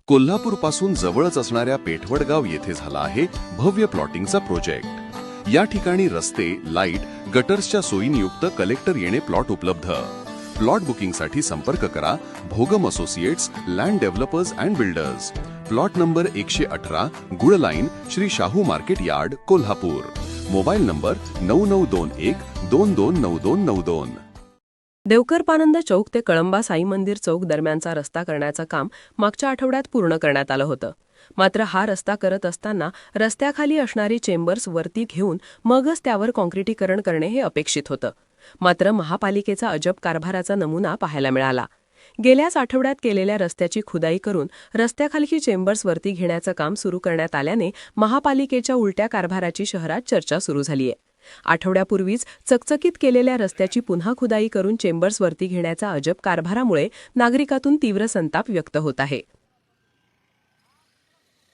कोल्हापूरपासून जवळच असणाऱ्या पेठवडगाव येथे झाला आहे भव्य प्लॉटिंगचा प्रोजेक्ट। या ठिकाणी रस्ते, लाईट, गटर्सच्या सोयीनियुक्त कलेक्टर येणे प्लॉट उपलब्ध। प्लॉट बुकिंगसाठी संपर्क करा Bhogam associates, land developers and builders. Plot number 118, गुळ line, Shri Shahu market yard, Kolhapur. Mobile number 9921229292। Devkar Panand चौक ते कळंबा साई मंदिर चौक दरम्यानचा रस्ता करण्याचं काम मागच्या आठवड्यात पूर्ण करण्यात आलं होतं। मात्र हा रस्ता करत असताना रस्त्याखाली असणारी चेंबर्स वरती घेऊन मगच त्यावर काँक्रिटीकरण करणे हे अपेक्षित होतं। मात्र महापालिकेचा अजब कारभाराचा नमुना पाहायला मिळाला। गेल्याच आठवड्यात केलेल्या रस्त्याची खुदाई करून रस्त्याखालची चेंबर्स वरती घेण्याचं काम सुरू करण्यात आल्याने महापालिकेच्या उलट्या कारभाराची शहरात चर्चा सुरू झालीय। आठवड्यापूर्वीच चकचकीत केलेल्या रस्त्याची पुन्हा खुदाई करून चेंबर्स वरती घेण्याचा अजब कारभारामुळे नागरिकातून तीव्र संताप व्यक्त होत आहे।